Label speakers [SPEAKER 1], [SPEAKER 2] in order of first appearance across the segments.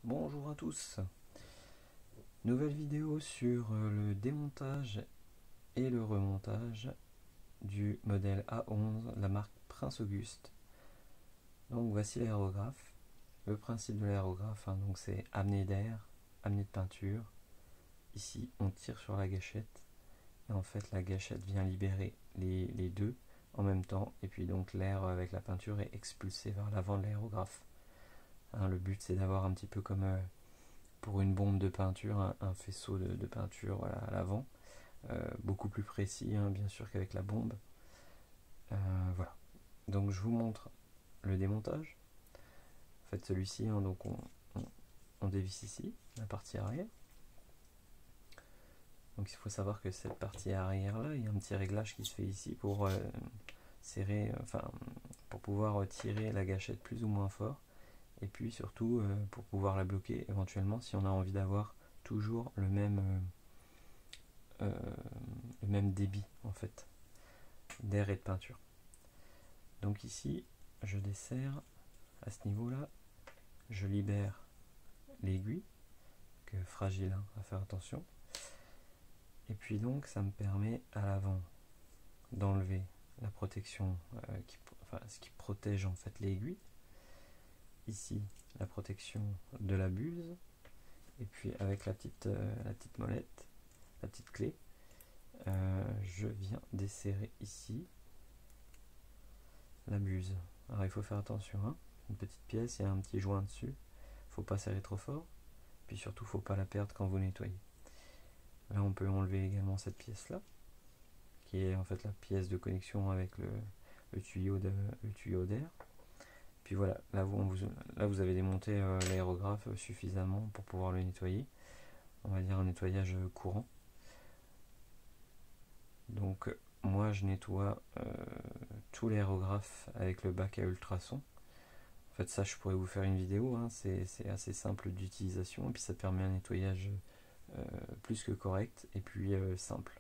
[SPEAKER 1] Bonjour à tous, nouvelle vidéo sur le démontage et le remontage du modèle A11, la marque Prince Auguste. Donc voici l'aérographe. Le principe de l'aérographe, donc c'est amener d'air, amener de peinture. Ici on tire sur la gâchette et en fait la gâchette vient libérer les deux en même temps et puis donc l'air avec la peinture est expulsé vers l'avant de l'aérographe. Le but c'est d'avoir un petit peu comme pour une bombe de peinture, un faisceau de peinture voilà, à l'avant, beaucoup plus précis bien sûr qu'avec la bombe. Voilà. Donc je vous montre le démontage. En fait celui-ci, donc on dévisse ici la partie arrière. Donc il faut savoir que cette partie arrière là, il y a un petit réglage qui se fait ici pour serrer, pour pouvoir tirer la gâchette plus ou moins fort. Et puis surtout pour pouvoir la bloquer éventuellement si on a envie d'avoir toujours le même débit en fait d'air et de peinture. Donc ici je desserre à ce niveau là, je libère l'aiguille, que fragile à faire attention, et puis donc ça me permet à l'avant d'enlever la protection ce qui protège en fait l'aiguille, ici la protection de la buse, et puis avec la petite molette, la petite clé, je viens desserrer ici la buse. Alors il faut faire attention, une petite pièce, il y a un petit joint dessus, faut pas serrer trop fort, puis surtout faut pas la perdre quand vous nettoyez. Là on peut enlever également cette pièce là, qui est en fait la pièce de connexion avec le tuyau d'air. Puis voilà, là vous avez démonté l'aérographe suffisamment pour pouvoir le nettoyer. On va dire un nettoyage courant. Donc moi je nettoie tout l'aérographe avec le bac à ultrasons. En fait ça je pourrais vous faire une vidéo, c'est assez simple d'utilisation et puis ça permet un nettoyage plus que correct et puis simple.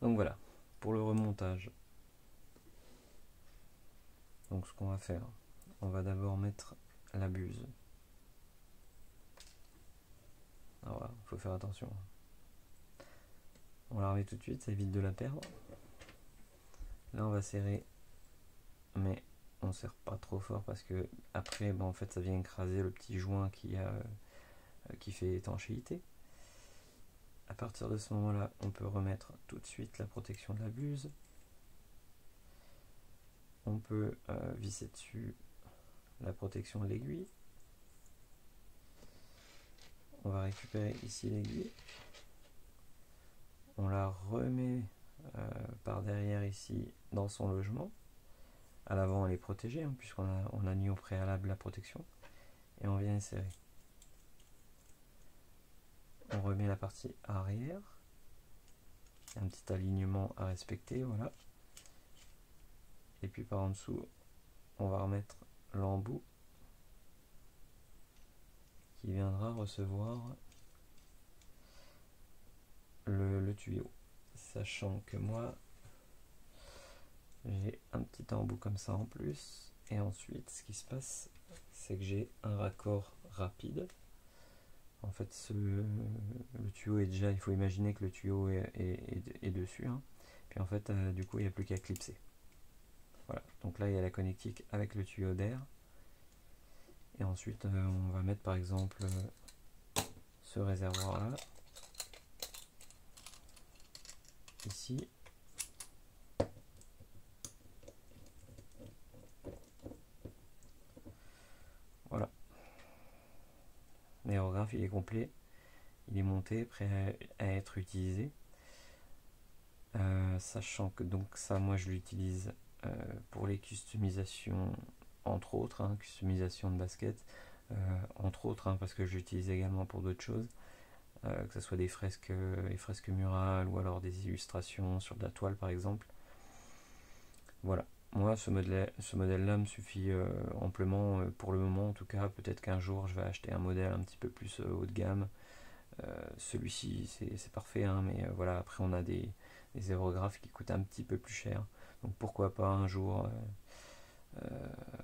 [SPEAKER 1] Donc voilà, pour le remontage. Donc ce qu'on va faire, on va d'abord mettre la buse. Alors voilà, il faut faire attention. On la remet tout de suite, ça évite de la perdre. Là on va serrer, mais on serre pas trop fort parce que après en fait ça vient écraser le petit joint qui fait étanchéité. À partir de ce moment là, on peut remettre tout de suite la protection de la buse. On peut visser dessus la protection de l'aiguille. On va récupérer ici l'aiguille. On la remet par derrière ici dans son logement. À l'avant elle est protégée puisqu'on a mis au préalable la protection. Et on vient insérer. On remet la partie arrière. Il y a un petit alignement à respecter, voilà. Et puis par en dessous, on va remettre l'embout qui viendra recevoir le tuyau. Sachant que moi, j'ai un petit embout comme ça en plus. Et ensuite, ce qui se passe, c'est que j'ai un raccord rapide. En fait, le tuyau est déjà, il faut imaginer que le tuyau est dessus. Puis en fait, du coup, il n'y a plus qu'à clipser. Voilà, donc là, il y a la connectique avec le tuyau d'air. Et ensuite, on va mettre par exemple ce réservoir là, ici. Voilà. L'aérographe, il est complet. Il est monté, prêt à être utilisé. Sachant que donc ça, moi, je l'utilise pour les customisations, entre autres, customisation de basket, entre autres, parce que je l'utilise également pour d'autres choses. Que ce soit des fresques murales ou alors des illustrations sur de la toile par exemple. Voilà, moi ce modèle là me suffit amplement pour le moment en tout cas. Peut-être qu'un jour je vais acheter un modèle un petit peu plus haut de gamme. Celui-ci c'est parfait, mais voilà, après on a des aérographes qui coûtent un petit peu plus cher, donc pourquoi pas un jour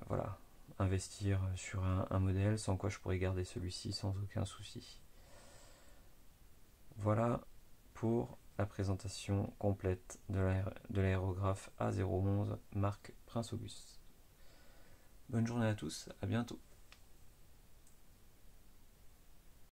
[SPEAKER 1] voilà, investir sur un modèle, sans quoi je pourrais garder celui-ci sans aucun souci. Voilà pour la présentation complète de l'aérographe A011 marque Prince Auguste. Bonne journée à tous, à bientôt.